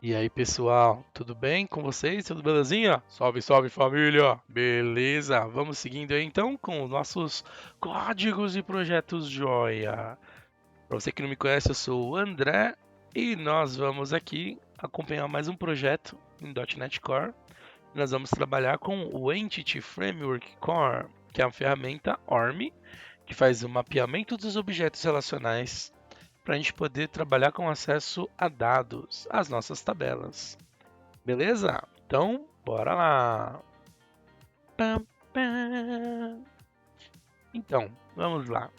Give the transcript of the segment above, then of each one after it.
E aí, pessoal, tudo bem com vocês? Tudo belezinha? Salve, salve família! Beleza? Vamos seguindo aí então com os nossos códigos e projetos joia. Para você que não me conhece, eu sou o André e nós vamos aqui acompanhar mais um projeto em .NET Core. Nós vamos trabalhar com o Entity Framework Core, que é uma ferramenta ORM que faz o mapeamento dos objetos relacionais para a gente poder trabalhar com acesso a dados, as nossas tabelas. Beleza? Então, bora lá! Pam, pam. Então, vamos lá.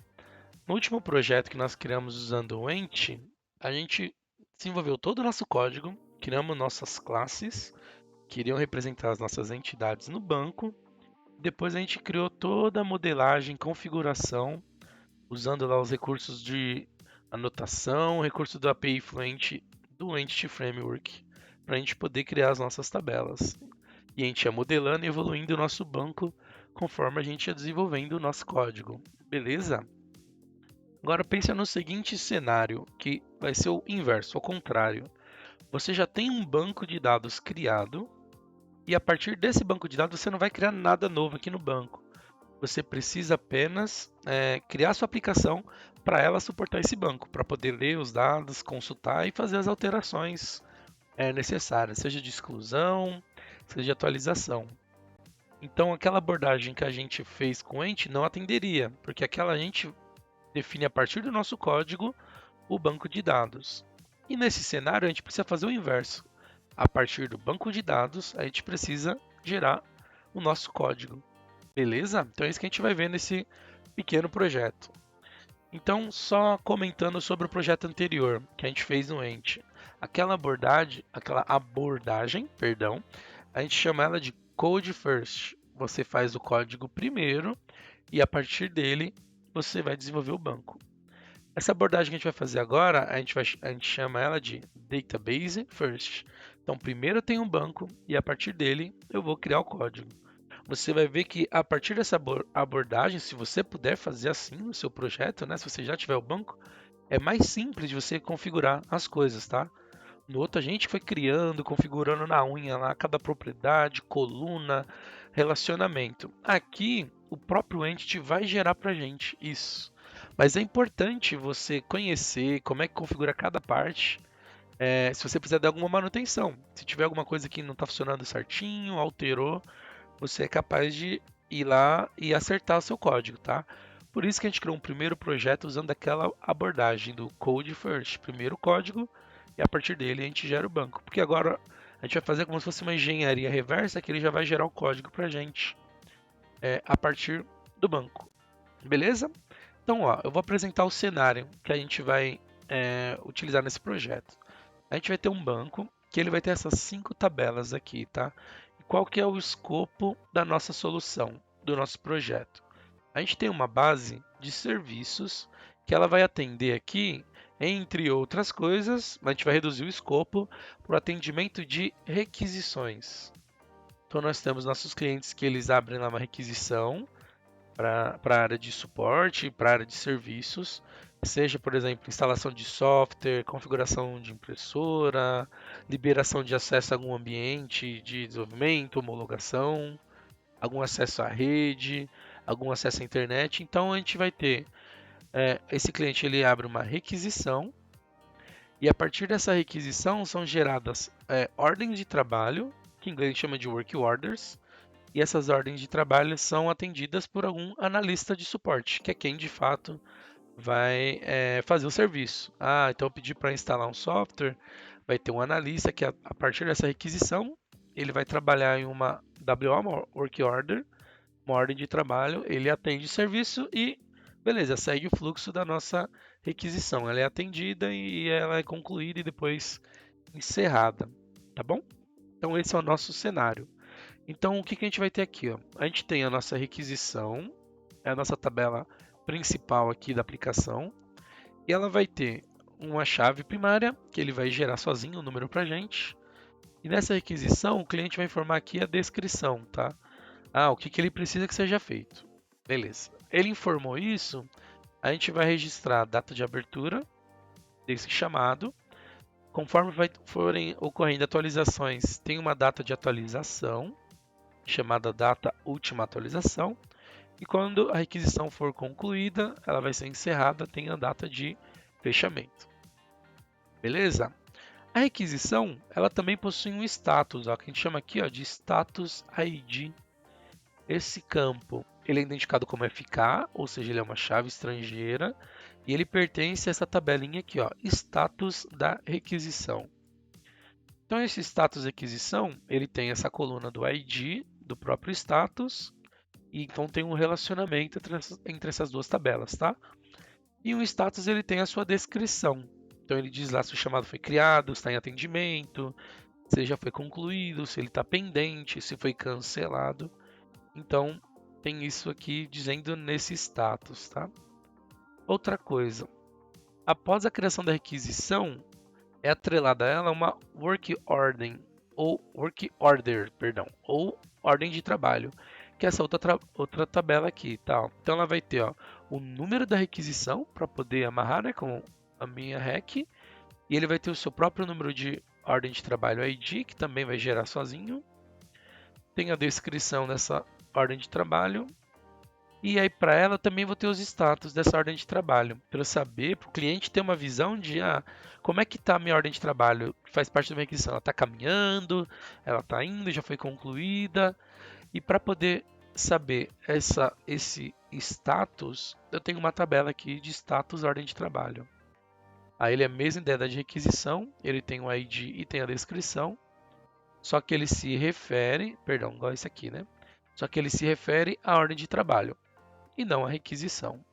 No último projeto que nós criamos usando o Ent, a gente desenvolveu todo o nosso código, criamos nossas classes, que iriam representar as nossas entidades no banco. Depois a gente criou toda a modelagem, configuração, usando lá os recursos de anotação, recurso do API Fluent do Entity Framework, para a gente poder criar as nossas tabelas. E a gente ia modelando e evoluindo o nosso banco conforme a gente ia desenvolvendo o nosso código. Beleza? Agora pensa no seguinte cenário, que vai ser o inverso, ao contrário. Você já tem um banco de dados criado, e a partir desse banco de dados você não vai criar nada novo aqui no banco. Você precisa apenas criar sua aplicação para ela suportar esse banco, para poder ler os dados, consultar e fazer as alterações necessárias, seja de exclusão, seja de atualização. Então, aquela abordagem que a gente fez com o Ent não atenderia, porque aquela a gente define a partir do nosso código o banco de dados. E nesse cenário, a gente precisa fazer o inverso. A partir do banco de dados, a gente precisa gerar o nosso código. Beleza? Então é isso que a gente vai ver nesse pequeno projeto. Então, só comentando sobre o projeto anterior que a gente fez no Ent. Aquela abordagem, perdão, a gente chama ela de Code First. Você faz o código primeiro e a partir dele você vai desenvolver o banco. Essa abordagem que a gente vai fazer agora, a gente chama ela de Database First. Então, primeiro eu tenho um banco e a partir dele eu vou criar o código. Você vai ver que a partir dessa abordagem, se você puder fazer assim no seu projeto, né, se você já tiver o banco, é mais simples de você configurar as coisas, tá? No outro a gente foi criando, configurando na unha lá cada propriedade, coluna, relacionamento. Aqui o próprio Entity vai gerar para a gente isso. Mas é importante você conhecer como é que configura cada parte. Se você precisar de alguma manutenção, se tiver alguma coisa que não está funcionando certinho, alterou, você é capaz de ir lá e acertar o seu código, tá? Por isso que a gente criou um primeiro projeto usando aquela abordagem do Code First. Primeiro o código e a partir dele a gente gera o banco. Porque agora a gente vai fazer como se fosse uma engenharia reversa que ele já vai gerar o código para a gente a partir do banco. Beleza? Então, ó, eu vou apresentar o cenário que a gente vai utilizar nesse projeto. A gente vai ter um banco que ele vai ter essas 5 tabelas aqui, tá? E qual que é o escopo da nossa solução, do nosso projeto? A gente tem uma base de serviços que ela vai atender aqui, entre outras coisas, a gente vai reduzir o escopo para o atendimento de requisições. Então nós temos nossos clientes que eles abrem lá uma requisição para a área de suporte, para a área de serviços, seja, por exemplo, instalação de software, configuração de impressora, liberação de acesso a algum ambiente de desenvolvimento, homologação, algum acesso à rede, algum acesso à internet. Então a gente vai ter esse cliente ele abre uma requisição e a partir dessa requisição são geradas ordens de trabalho, que em inglês chama de work orders, e essas ordens de trabalho são atendidas por algum analista de suporte, que é quem de fato vai fazer o serviço. Então eu pedi para instalar um software, vai ter um analista que a partir dessa requisição ele vai trabalhar em uma WA, uma Work Order, uma ordem de trabalho, ele atende o serviço e beleza, segue o fluxo da nossa requisição. Ela é atendida e ela é concluída e depois encerrada, tá bom? Então esse é o nosso cenário. Então, o que que a gente vai ter aqui? Ó? A gente tem a nossa requisição, é a nossa tabela principal aqui da aplicação, e ela vai ter uma chave primária, que ele vai gerar sozinho o número para a gente. E nessa requisição, o cliente vai informar aqui a descrição, tá? O que que ele precisa que seja feito. Beleza. Ele informou isso, a gente vai registrar a data de abertura desse chamado, Conforme forem ocorrendo atualizações, tem uma data de atualização, chamada data última atualização, e quando a requisição for concluída, ela vai ser encerrada, tem a data de fechamento. Beleza? A requisição, ela também possui um status, ó, que a gente chama aqui ó, de status ID. Esse campo, ele é identificado como FK, ou seja, ele é uma chave estrangeira, e ele pertence a essa tabelinha aqui, ó, status da requisição. Então, esse status requisição, ele tem essa coluna do ID, do próprio status, e então tem um relacionamento entre essas duas tabelas, tá? E o status, ele tem a sua descrição. Então, ele diz lá se o chamado foi criado, se está em atendimento, se já foi concluído, se ele está pendente, se foi cancelado. Então, tem isso aqui dizendo nesse status, tá? Outra coisa, após a criação da requisição, é atrelada a ela uma work ou ordem de trabalho, que é essa outra tabela aqui, tá? Então ela vai ter, ó, o número da requisição para poder amarrar, né, com a minha rec, e ele vai ter o seu próprio número de ordem de trabalho ID, que também vai gerar sozinho. Tem a descrição dessa ordem de trabalho. E aí, para ela, eu também vou ter os status dessa ordem de trabalho, para eu saber, para o cliente ter uma visão de como é que está a minha ordem de trabalho, que faz parte da minha requisição. Ela está caminhando, ela está indo, já foi concluída. E para poder saber esse status, eu tenho uma tabela aqui de status ordem de trabalho. Aí ele é a mesma ideia da de requisição, ele tem o ID e tem a descrição, só que ele se refere, perdão, igual esse aqui, né? Só que ele se refere à ordem de trabalho e não à requisição.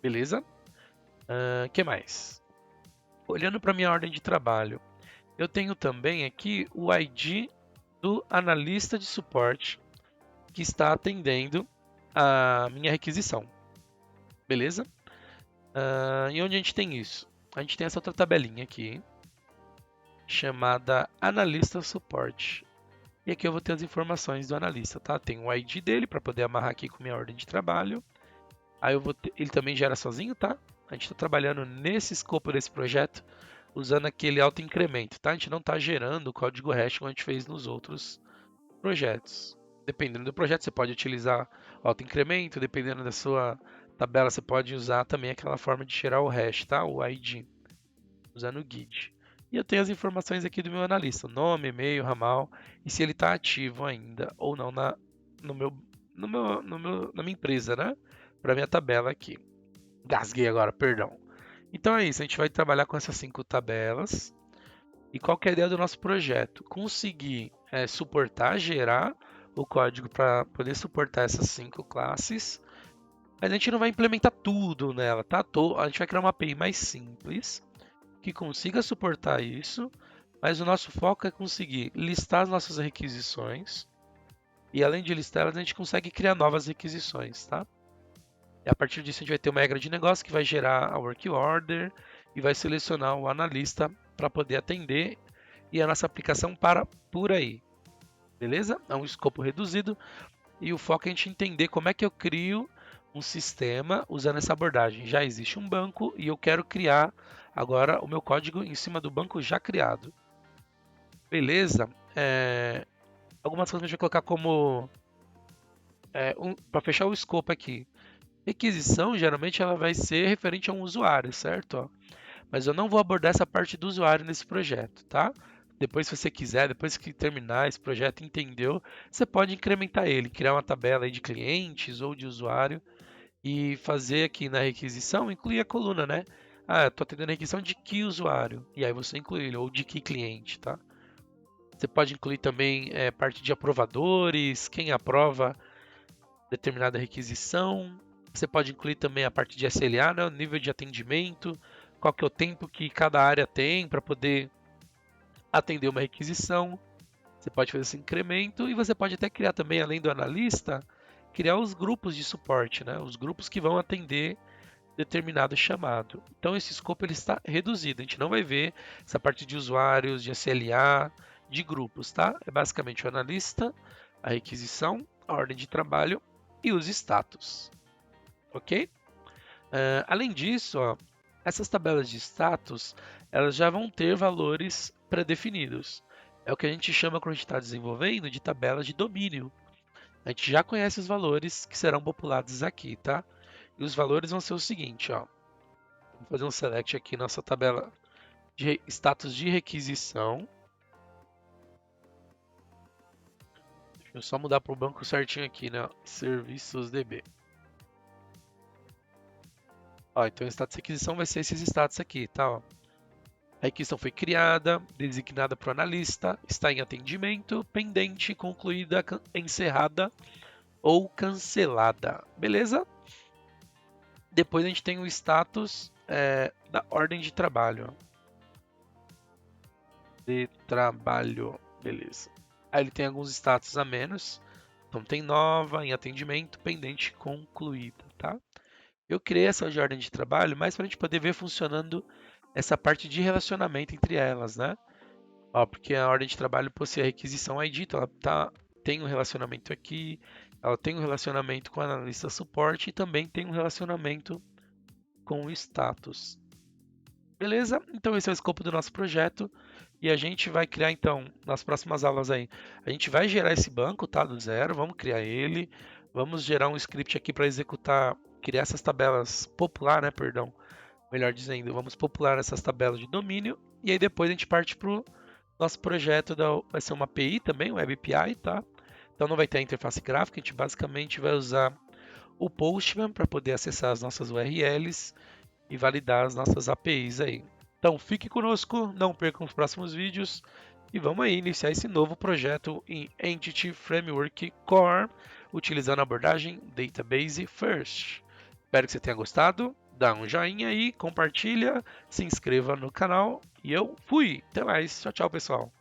Beleza? Que mais? Olhando para minha ordem de trabalho, eu tenho também aqui o ID do analista de suporte que está atendendo a minha requisição. Beleza? E onde a gente tem isso? A gente tem essa outra tabelinha aqui, chamada analista suporte. E aqui eu vou ter as informações do analista, tá? Tem o ID dele para poder amarrar aqui com minha ordem de trabalho. Aí ele também gera sozinho, tá? A gente está trabalhando nesse escopo desse projeto usando aquele autoincremento, tá? A gente não está gerando o código hash como a gente fez nos outros projetos. Dependendo do projeto, você pode utilizar o autoincremento, dependendo da sua tabela, você pode usar também aquela forma de gerar o hash, tá? O ID, usando o guide. E eu tenho as informações aqui do meu analista, nome, e-mail, ramal, e se ele está ativo ainda ou não na minha empresa, né? Para minha tabela aqui. Gasguei agora, perdão. Então é isso, a gente vai trabalhar com essas 5 tabelas. E qual que é a ideia do nosso projeto? Conseguir suportar, gerar o código para poder suportar essas 5 classes. Mas a gente não vai implementar tudo nela, tá? A gente vai criar uma API mais simples, que consiga suportar isso, mas o nosso foco é conseguir listar as nossas requisições, e além de listar elas, a gente consegue criar novas requisições, tá? E a partir disso a gente vai ter uma regra de negócio que vai gerar a work order e vai selecionar o analista para poder atender e a nossa aplicação para por aí. Beleza? É um escopo reduzido e o foco é a gente entender como é que eu crio um sistema usando essa abordagem. Já existe um banco e eu quero criar agora o meu código em cima do banco já criado. Beleza? Algumas coisas a gente vai colocar como para fechar o escopo aqui. Requisição, geralmente, ela vai ser referente a um usuário, certo? Ó, mas eu não vou abordar essa parte do usuário nesse projeto, tá? Depois, se você quiser, depois que terminar esse projeto, entendeu? Você pode incrementar ele, criar uma tabela aí de clientes ou de usuário e fazer aqui na requisição, incluir a coluna, né? Ah, eu estou atendendo a requisição de que usuário? E aí você inclui ele, ou de que cliente, tá? Você pode incluir também parte de aprovadores, quem aprova determinada requisição. Você pode incluir também a parte de SLA, né, o nível de atendimento, qual que é o tempo que cada área tem para poder atender uma requisição. Você pode fazer esse incremento e você pode até criar também, além do analista, criar os grupos de suporte, né, os grupos que vão atender determinado chamado. Então esse escopo ele está reduzido, a gente não vai ver essa parte de usuários, de SLA, de grupos, tá? É basicamente o analista, a requisição, a ordem de trabalho e os status, ok? Além disso, ó, Essas tabelas de status, elas já vão ter valores pré-definidos. É o que a gente chama, quando a gente está desenvolvendo, de tabela de domínio. A gente já conhece os valores que serão populados aqui, tá? E os valores vão ser o seguinte, ó. Vamos fazer um select aqui na nossa tabela de status de requisição. Deixa eu só mudar para o banco certinho aqui, né? Serviços DB. Ó, então o status de requisição vai ser esses status aqui, tá? Ó. A requisição foi criada, designada para o analista, está em atendimento, pendente, concluída, encerrada ou cancelada. Beleza? Depois a gente tem o status da ordem de trabalho. Beleza. Aí ele tem alguns status a menos. Então tem nova, em atendimento, pendente, concluída, tá? Eu criei essa de ordem de trabalho mais para a gente poder ver funcionando essa parte de relacionamento entre elas, né? Ó, porque a ordem de trabalho possui a requisição ID, então ela tem um relacionamento aqui, ela tem um relacionamento com o analista suporte e também tem um relacionamento com o status. Beleza? Então esse é o escopo do nosso projeto e a gente vai criar então, nas próximas aulas aí, a gente vai gerar esse banco, tá, do zero, vamos criar ele, vamos gerar um script aqui para executar, criar essas tabelas, popular, né, perdão, melhor dizendo, vamos popular essas tabelas de domínio e aí depois a gente parte para o nosso projeto, vai ser uma API também, Web API, tá? Então não vai ter a interface gráfica, a gente basicamente vai usar o Postman para poder acessar as nossas URLs e validar as nossas APIs aí. Então fique conosco, não percam os próximos vídeos e vamos aí iniciar esse novo projeto em Entity Framework Core, utilizando a abordagem Database First. Espero que você tenha gostado, dá um joinha aí, compartilha, se inscreva no canal e eu fui! Até mais, tchau, tchau pessoal!